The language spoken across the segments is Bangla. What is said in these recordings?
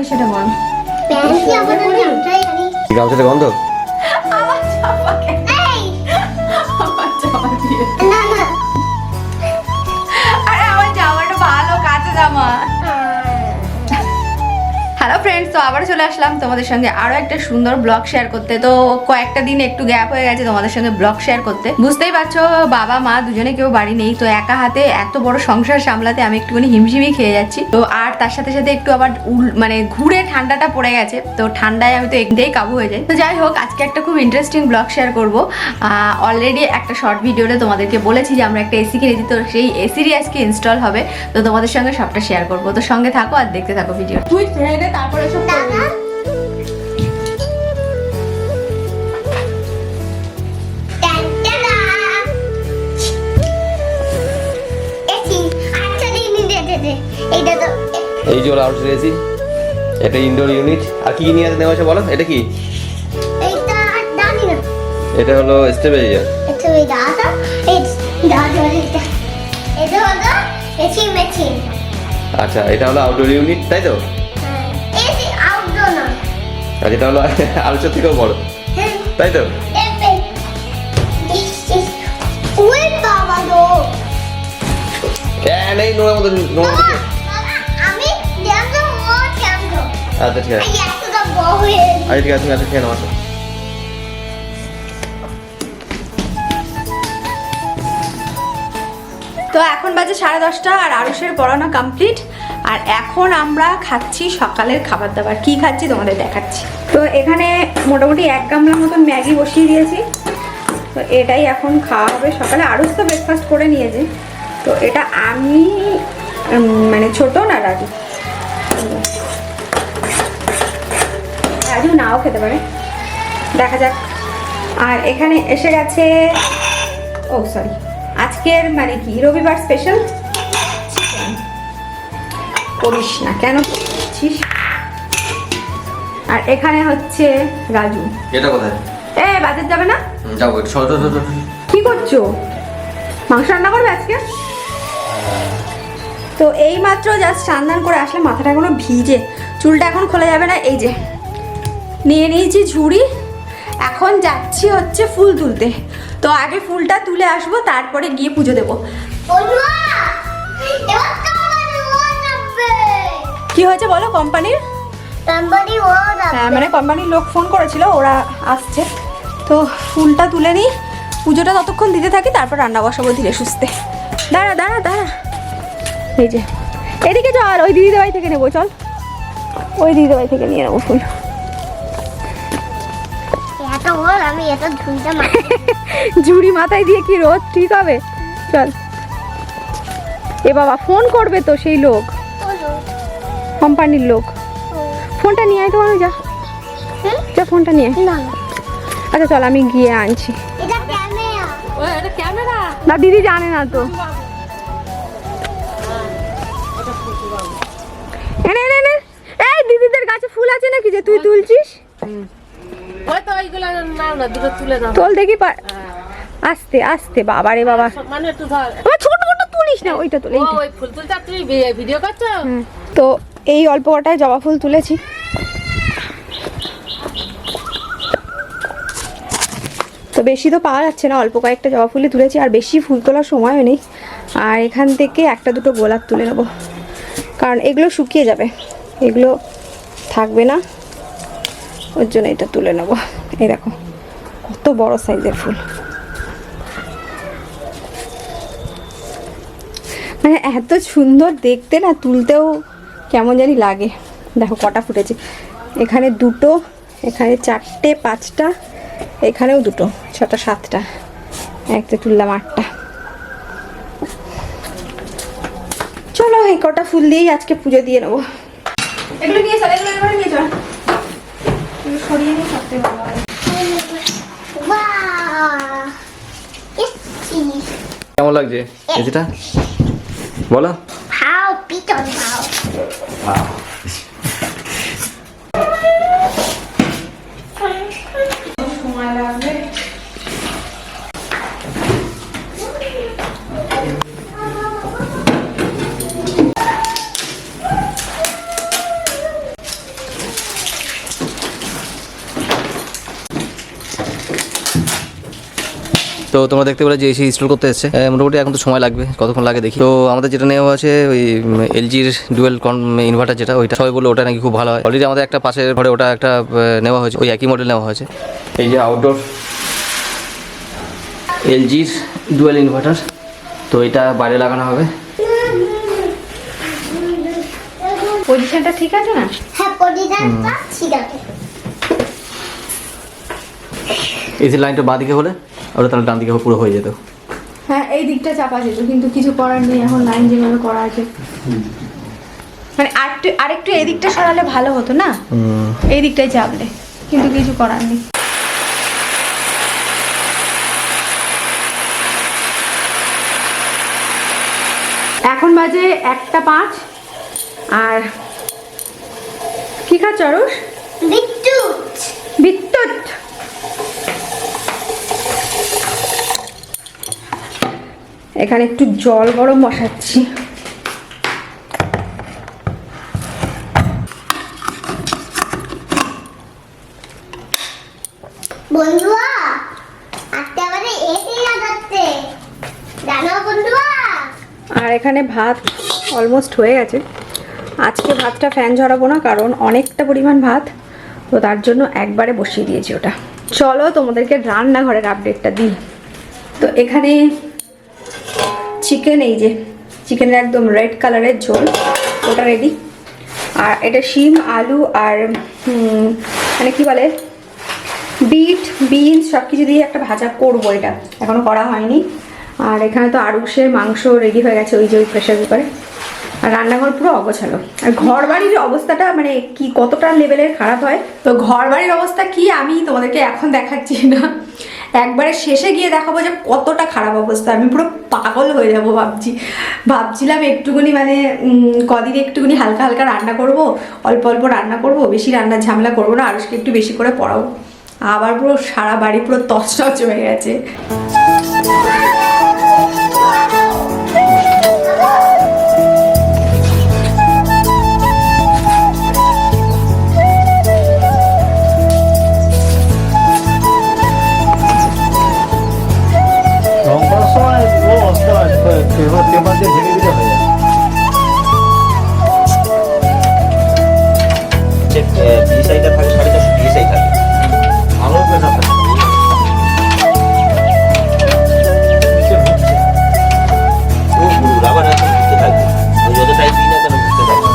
সেটা বল। গামছাটা গন্ধ আমার জামাকে আমার জামা দিয়ে আরে আমার জামাটা ভালো কাঁচা জামা। হ্যালো ফ্রেন্ডস, তো আবার চলে আসলাম তোমাদের সঙ্গে আরো একটা সুন্দর ব্লগ শেয়ার করতে। তো কয়েকটা দিন একটু গ্যাপ হয়ে গেছে তোমাদের সঙ্গে ব্লগ শেয়ার করতে। বুঝতেই পারছো বাবা মা দুজনে কেউ বাড়ি নেই, তো একা হাতে এত বড় সংসার সামলাতে আমি একটুখানি হিমশিমই খেয়ে যাচ্ছি। তো আর তার সাথে সাথে একটু আবার মানে ঘুরে ঠান্ডাটা পড়ে গেছে, তো ঠান্ডায় আমি তো একদিনেই কাবু হয়ে যাই। তো যাই হোক, আজকে একটা খুব ইন্টারেস্টিং ব্লগ শেয়ার করবো। অলরেডি একটা শর্ট ভিডিওতে তোমাদেরকে বলেছি যে আমরা একটা এসি কিনেছি, তো সেই এসিরই আজকে ইনস্টল হবে। তো তোমাদের সঙ্গে সবটা শেয়ার করবো, তো সঙ্গে থাকো আর দেখতে থাকো ভিডিও। তুই ট্রেনে তারপরে সব এই যে আউট এসি, এটা ইনডোর ইউনিট। আর কি নিয়ে নেওয়া আছে বলো, এটা কি? এটা হলো স্টেবিলাইজার। আচ্ছা, এটা হলো আউটডোর ইউনিট, তাই তো? আর এটা হলো আলোচনার থেকেও বড়, তাই তো? এই নোংরা মতো আচ্ছা ঠিক আছে, আচ্ছা ঠিক আছে, আচ্ছা খেয়ে নাও। আসো তো এখন বাজে 10:30 আর আরুষের পড়ানো কমপ্লিট। আর এখন আমরা খাচ্ছি সকালের খাবার দাবার। কি খাচ্ছি তোমাদের দেখাচ্ছি। তো এখানে মোটামুটি 1 গামলা মতন ম্যাগি বসিয়ে দিয়েছি। তো এটাই এখন খাওয়া হবে সকালে। আরুষ তো ব্রেকফাস্ট করে নিয়েছে। তো এটা আমি মানে ছোট না রাজু, রাজু নাও খেতে পারে, দেখা যাক। আর এখানে এসে গেছে, ও সরি, আজকের মানে কি রবিবার স্পেশাল চিকেন। করিস না, কেন করছিস? আর এখানে হচ্ছে রাজু। এটা কোথায়? বাজার যাবে না? যাবো একটু। কি করছো? মাংস রান্না করবে আজকে? তো এই মাত্র জাস্ট স্নান করে আসলে, মাথাটা এখনো ভিজে, চুলটা এখন খোলা যাবে না। এই যে নিয়ে নিয়েছি ঝুড়ি, এখন যাচ্ছি হচ্ছে ফুল তুলতে। তো আগে ফুলটা তুলে আসবো, তারপরে গিয়ে পুজো দেবো। কি হয়েছে বলো? কোম্পানির মানে কোম্পানির লোক ফোন করেছিল, ওরা আসছে। তো ফুলটা তুলে নিই, পুজোটা ততক্ষণ দিতে থাকি, তারপর রান্না বসাবো ধীরে সুস্থে। দাঁড়া দাঁড়া দাঁড়া, এই যে এদিকে চল, ওই দিদিদের বাড়ি থেকে নেবো, চল ওই দিদিদের বাড়ি থেকে নিয়ে নেবো ফুল। ঝুড়ি মাথায় দিয়ে কি রোদ ঠিক হবে? চল। এ বাবা ফোন করবে তো সেই লোক, কোম্পানির লোক। ফোনটা নিয়ে আয় তো, আমি যা যা ফোনটা নিয়ে। আচ্ছা চল, আমি গিয়ে আনছি। না দিদি জানে না তো। এনে এনে এনে, এই দিদিদের গাছে ফুল আছে নাকি যে তুই তুলছিস? তোল দেখি, আস্তে আস্তে। বাবা রে বাবা, ছোট ছোট তুলিস না, ওইটা তোল। তো এই অল্প কটায় জবা ফুল তুলেছি। তো বেশি তো পাওয়া যাচ্ছে না, অল্প কয়েকটা জবা ফুলই তুলেছি, আর বেশি ফুল তোলার সময়ও নেই। আর এখান থেকে একটা দুটো গোলাপ তুলে নেবো, কারণ এগুলো শুকিয়ে যাবে, এগুলো থাকবে না, ওর জন্য এটা তুলে নেবো। এই দেখো কত বড় সাইজের ফুল, মানে এত সুন্দর দেখতে না, তুলতেও কেমন জানি লাগে। দেখো কটা ফুটেছে, এখানে দুটো, এখানে 4টে 5টা, এখানেও 2টো 6টা 7টা, একটা তুললাম 8টা। চলো এই কটা ফুল দিয়েই আজকে পুজো দিয়ে নেবো। এগুলো নিয়ে চল, এগুলো এবারে নিয়ে চল, এগুলো সরিয়ে নিয়ে সবথেকে ভালো হয়। কেমন লাগছে এসিটা বলো? সময় লাগবে। তো তোমরা দেখতে পেলে যে এসে ইনস্টল করতে এসেছে, মোটামুটি এখন তো সময় লাগবে, কতক্ষণ লাগে দেখি। তো আমাদের যেটা নেওয়া আছে ওই এলজির ডুয়েল ইনভার্টার, যেটা ওইটা সবাই বলে ওটা নাকি খুব ভালো হয়। অলরেডি আমাদের একটা পাশের ঘরে ওটা একটা নেওয়া হয়েছে, ওই একই মডেল নেওয়া হয়েছে। এই যে আউটডোর এলজির ডুয়েল ইনভার্টার, তো এটা বাইরে লাগানো হবে। পজিশনটা ঠিক আছে না? হ্যাঁ, পজিশনটা ঠিক আছে। এসি লাইনটা বাঁ দিকে হলে ওটা তাহলে ডান দিকে পুরো হয়ে যেত। হ্যাঁ, এই দিকটা চাপা যেত, কিন্তু কিছু করার নেই, এখন লাইন যেভাবে করা আছে। মানে আরেকটু এই দিকটা সরালে ভালো হতো না, এই দিকটাই চাপলে, কিন্তু কিছু করার নেই। এখন বাজে 1:05। আর কি খাচ্ছ আরুষ? বিদ্যুৎ। বিদ্যুৎ। এখানে একটু জল গরম বসাচ্ছি। বন্ধুরা, একেবারে এসি লাগাচ্ছে, জানো বন্ধুরা? আর এখানে ভাত অলমোস্ট হয়ে গেছে। আজকে ভাতটা ফ্যান ঝরাবো না, কারণ অনেকটা পরিমাণ ভাত, তো তার জন্য একবারে বসিয়ে দিয়েছি ওটা। চলো তোমাদেরকে রান্নাঘরের আপডেটটা দিই। তো এখানে চিকেন, এই যে চিকেনের একদম রেড কালারের ঝোল, ওটা রেডি। আর এটা শিম, আলু আর মানে কি বলে, বিট, বিনস সব কিছু দিয়ে একটা ভাজা করবো, এটা এখনো করা হয়নি। আর এখানে তো আরুষের মাংস রেডি হয়ে গেছে, ওই যে ওই প্রেশার কুকারে। আর রান্নাঘর পুরো অগোছালো। আর ঘর বাড়ির অবস্থাটা মানে কি কতটা লেভেলের খারাপ হয়, তো ঘর বাড়ির অবস্থা কি আমি তোমাদেরকে এখন দেখাচ্ছি না, একবারে শেষে গিয়ে দেখাবো যে কতটা খারাপ অবস্থা। আমি পুরো পাগল হয়ে যাবো ভাবছিলাম একটুখানি মানে কদিন একটুখানি হালকা হালকা রান্না করব, অল্প অল্প রান্না করব, বেশি রান্নার ঝামেলা করবো না, আরুষকে একটু বেশি করে পড়াবো। আবার পুরো সারা বাড়ি পুরো তছনছ হয়ে গেছে। PSI-টা থাকে 450 PSI থাকে, ভালো প্রেসার থাকে। ও গুরু রাবার আছে, ঘুরতে থাকবে, ওই যত টাইপ দিই না কেন ঘুরতে থাকবে।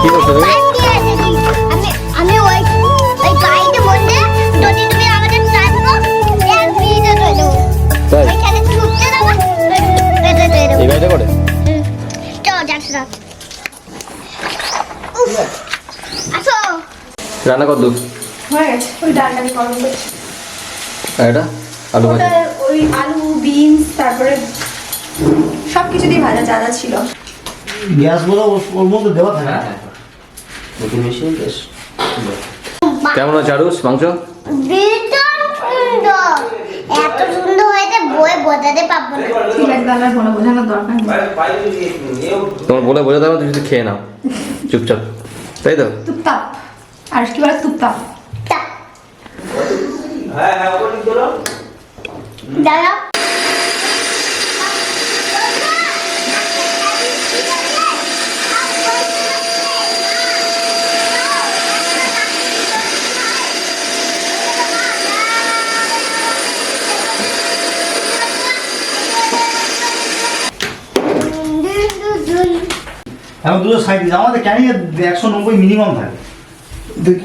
কি বলছো তুমি? আমি ওই গাড়িতে বসে যদি তুমি আমাদের চাইবো এর ভিডিও করে দেবো। তাই ওইখানে ছুটতে দেবো, এটা দিয়ে দেবো। এই গাড়িটা করে চল যাচ্ছি না। আসো। রান্না কর দূর হয়ে গেছে, ওই ডালটা আমি গরম করছি। আর এটা আলু ভাজি, ওটা ওই আলু, বিনস, তারপরে সব কিছু দিয়ে ভাজা যা যা ছিল। গ্যাসগুলো ওর মধ্যে দেওয়া থাকে। নতুন মেশিন বেশ। কেমন আছে আরুষ মাংস? ভীষণ সুন্দর, এত সুন্দর হয়েছে বই বোঝাতে পারবো না। ঠিক আছে, তাহলে আর কোনো বোঝানোর দরকার নেই। তোমার বলে বোঝাতে হবে, তুমি শুধু খেয়ে নাও চুপচাপ, তাই তো? তুপতাপ, আর কি বলে তুপতাপ। দাঁড়াও। এখন 237, আমাদের ক্যানিং 190 মিনিমাম থাকে,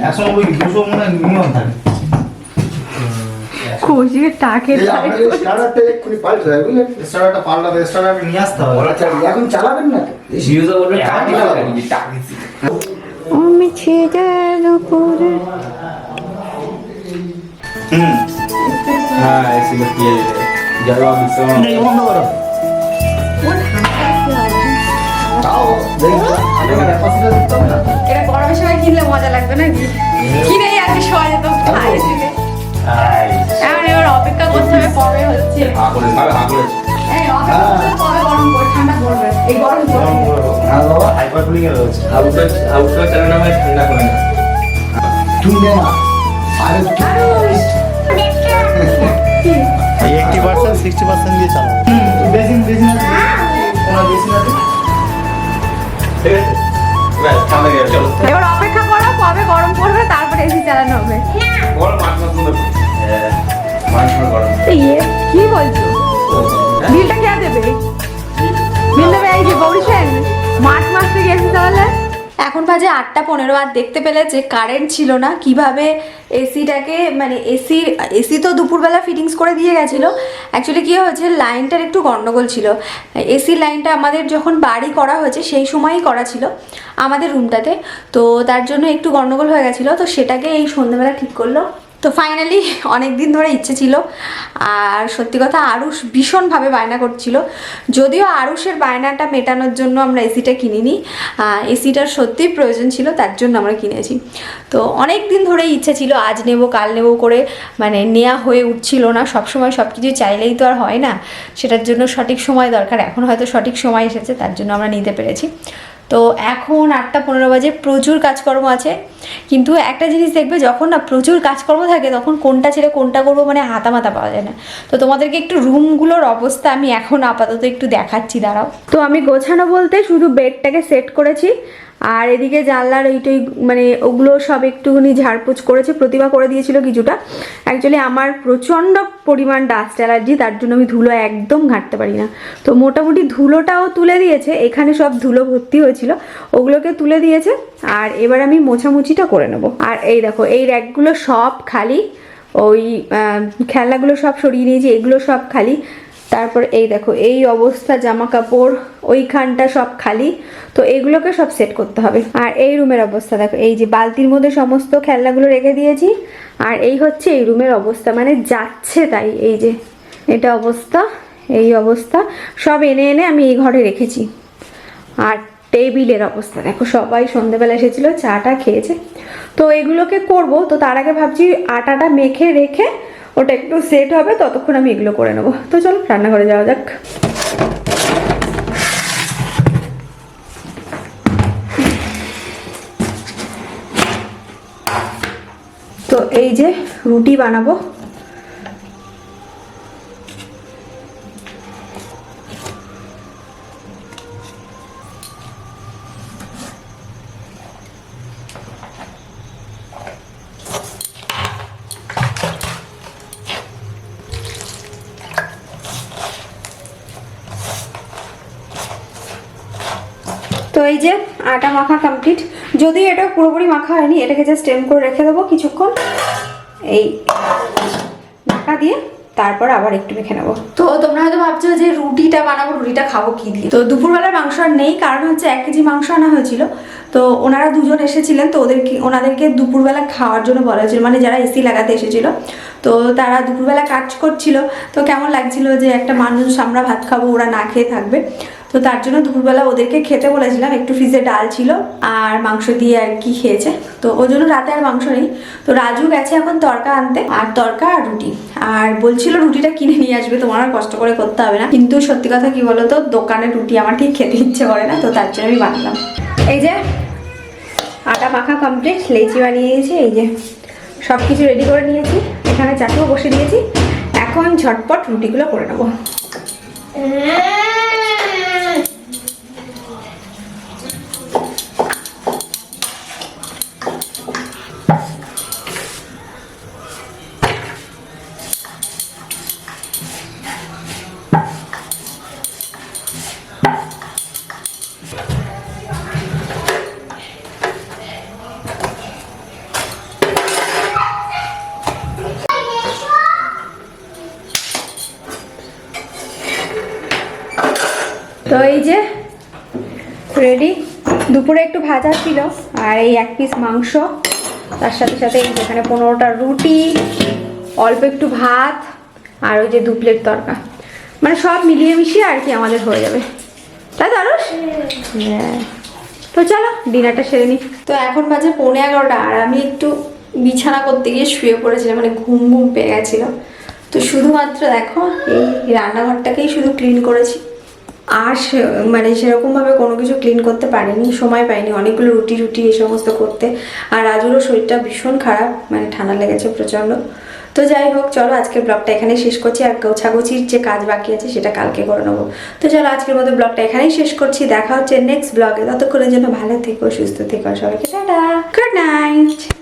190 200 মনে হয় মিনিমাম থাকে। কৌশিকের টাকের স্টার্টারটা এক্ষুনি পাল্টে দেয়, বুঝলেন? স্টার্টারটা পাল্টাতে স্টার্টারটা নিয়ে আসতে হবে। এখন চালাবেন না তো? আমি ছেড়ের উপরে। হ্যাঁ এসিলো দিয়ে যাওয়া বিশ্রাম। এই বন্ধ করো। তাও দেখো আগে ক্যাপাসিটি দিতে হবে না। এটা গরমের সময় কিনলে মজা লাগবে নাকি? কিনেই আজকে শোয়া যেত খাইয়ে দিলে। এখন এবার অপেক্ষা করতে হবে কবে হচ্ছে। হা করে এই অপেক্ষা করতে হবে কবে গরম পড়ে, ঠান্ডা পড়বে। এই গরম হ্যাঁ বাবা হাইপার কুলিং এর রয়েছে। আউটডোর চালানো হয় ঠান্ডা করে না। তুই নে না আরে এই 80% 60% দিয়ে চালাবো। বেসিন আছে কোনো বেসিন আছে? ঠিক আছে ব্যাস ঠান্ডা গেল চলো। এবার অপেক্ষা করো কবে গরম পড়বে তারপরে এসি চালানো হবে। গরম মাছ মাছ মতো মাছ মাছ গরম। কি বলছো? বিলটা কে দেবে? বিল দেবে এই যে গৌরী সেন মার্চ মাস থেকে এসি চালালে। এখন বাজে 8:15 আর দেখতে পেলে যে কারেন্ট ছিল না কিভাবে এসিটাকে মানে এসি তো দুপুরবেলা ফিটিংস করে দিয়ে গেছিলো। অ্যাকচুয়ালি কী হয়েছে লাইনটার একটু গন্ডগোল ছিল। এসির লাইনটা আমাদের যখন বাড়ি করা হয়েছে সেই সময়ই করা ছিল আমাদের রুমটাতে, তো তার জন্য একটু গন্ডগোল হয়ে গেছিলো, তো সেটাকে এই সন্ধ্যেবেলা ঠিক করলো। তো ফাইনালি অনেক দিন ধরে ইচ্ছে ছিল, আর সত্যি কথা আরুষ ভীষণভাবে বায়না করছিল। যদিও আরুষের বায়নাটা মেটানোর জন্য আমরা এসিটা কিনিনি, এসিটার সত্যিই প্রয়োজন ছিল, তার জন্য আমরা কিনেছি। তো অনেক দিন ধরেই ইচ্ছে ছিল আজ নেব কাল নেব করে, মানে নেওয়া হয়ে উঠছিল না। সবসময় সব কিছু চাইলেই তো আর হয় না, সেটার জন্য সঠিক সময় দরকার। এখন হয়তো সঠিক সময় এসেছে, তার জন্য আমরা নিতে পেরেছি। তো এখন 8:15 বাজে, প্রচুর কাজকর্ম আছে। কিন্তু একটা জিনিস দেখবে যখন না প্রচুর কাজকর্ম থাকে তখন কোনটা ছেড়ে কোনটা করবো মানে হাতামাতা পাওয়া যায় না। তো তোমাদেরকে একটু রুমগুলোর অবস্থা আমি এখন আপাতত একটু দেখাচ্ছি, দাঁড়াও। তো আমি গোছানো বলতে শুধু বেডটাকে সেট করেছি, আর এদিকে জানলার ওইটাই মানে ওগুলো সব একটুখানি ঝাড়পোছ করেছে, প্রতিভা করে দিয়েছিল কিছুটা। অ্যাকচুয়ালি আমার প্রচণ্ড পরিমাণ ডাস্ট অ্যালার্জি, তার জন্য আমি ধুলো একদম ঘাঁটতে পারি না। তো মোটামুটি ধুলোটাও তুলে দিয়েছে, এখানে সব ধুলো ভর্তি হয়েছিল ওগুলোকে তুলে দিয়েছে। আর এবার আমি মোছামুছিটা করে নেব। আর এই দেখো এই র্যাকগুলো সব খালি, ওই খেলনাগুলো সব সরিয়ে নিয়েছি, এগুলো সব খালি। তারপর এই দেখো এই অবস্থা, জামা কাপড় ওইখানটা সব খালি, তো এইগুলোকে সব সেট করতে হবে। আর এই রুমের অবস্থা দেখো, এই যে বালতির মধ্যে সমস্ত খেলনাগুলো রেখে দিয়েছি। আর এই হচ্ছে এই রুমের অবস্থা, মানে যাচ্ছে তাই। এই যে এটা অবস্থা, এই অবস্থা সব এনে এনে আমি এই ঘরে রেখেছি। আর টেবিলের অবস্থা দেখো, সবাই সন্ধ্যেবেলা এসেছিল, চাটা খেয়েছে। তো এগুলোকে করব, তো তার আগে ভাবছি আটাটা মেখে রেখে ওটা একটু সেট হবে, ততক্ষণ আমি এগুলো করে নেবো। তো চলো রান্নাঘরে যাওয়া যাক। তো এই যে রুটি বানাবো। তো এই যে আটা মাখা কমপ্লিট, যদিও এটা পুরোপুরি মাখা হয়নি, এটাকে জাস্ট স্টেম করে রেখে দেবো কিছুক্ষণ এই ঢাকা দিয়ে, তারপর আবার একটু মেখে নেবো। তো তোমরা হয়তো ভাবছো যে রুটিটা বানাবো, রুটিটা খাবো কি দিয়ে। তো দুপুরবেলার মাংস আর নেই, কারণ হচ্ছে 1 কেজি মাংস আনা হয়েছিল। তো ওনারা দুজন এসেছিলেন, তো ওনাদেরকে দুপুরবেলা খাওয়ার জন্য বলা হয়েছিল, মানে যারা এসি লাগাতে এসেছিল। তো তারা দুপুরবেলা কাজ করছিল, তো কেমন লাগছিল যে একটা মানুষ আমরা ভাত খাবো, ওরা না খেয়ে থাকবে। তো তার জন্য দুপুরবেলা ওদেরকে খেতে বলেছিলাম, একটু ফ্রিজে ডাল ছিল আর মাংস দিয়ে আর কি খেয়েছে। তো ওই জন্য রাতে আর মাংস নেই। তো রাজু গেছে এখন তরকা আনতে, আর তরকা আর রুটি, আর বলছিল রুটিটা কিনে নিয়ে আসবে, তোমার আর কষ্ট করে করতে হবে না। কিন্তু সত্যি কথা কি বলতো, দোকানের রুটি আমার ঠিক খেতে ইচ্ছে করে না, তো তার জন্য আমি বানালাম। এই যে আটা মাখা কমপ্লিট, লেচি বানিয়ে নিয়েছি, এই যে সব কিছু রেডি করে নিয়েছি, এখানে চাটুও বসে দিয়েছি। এখন ঝটপট রুটিগুলো করে নেবো। তো এই যে রেডি, দুপুরে একটু ভাজা ছিল আর এই 1 পিস মাংস, তার সাথে সাথে এই যেখানে 15টা রুটি, অল্প একটু ভাত, আর ওই যে 2 প্লেট তরকা, মানে সব মিলিয়ে মিশিয়ে আর কি আমাদের হয়ে যাবে, তাই তো আরুষ? হ্যাঁ। তো চলো ডিনারটা সেরে নিই। তো এখন বাজে 11:15 আর আমি একটু বিছানা করতে গিয়ে শুয়ে পড়েছিলাম, মানে ঘুম ঘুম পেয়ে গেছিলো। তো শুধুমাত্র দেখো এই রান্নাঘরটাকেই শুধু ক্লিন করেছি, আর মানে সেরকমভাবে কোনো কিছু ক্লিন করতে পারিনি, সময় পাইনি অনেকগুলো রুটি এই সমস্ত করতে। আর রাজুরও শরীরটা ভীষণ খারাপ, মানে ঠান্ডা লেগেছে প্রচণ্ড। তো যাই হোক, চলো আজকের ব্লগটা এখানে শেষ করছি, আর গোছাগুছির যে কাজ বাকি আছে সেটা কালকে করে নেবো। তো চলো আজকের মতো ব্লগটা এখানেই শেষ করছি, দেখা হচ্ছে নেক্সট ব্লগে। ততক্ষণের জন্য ভালো থেকো, সুস্থ থেকো, সবাইকে টাটা, গুড নাইট।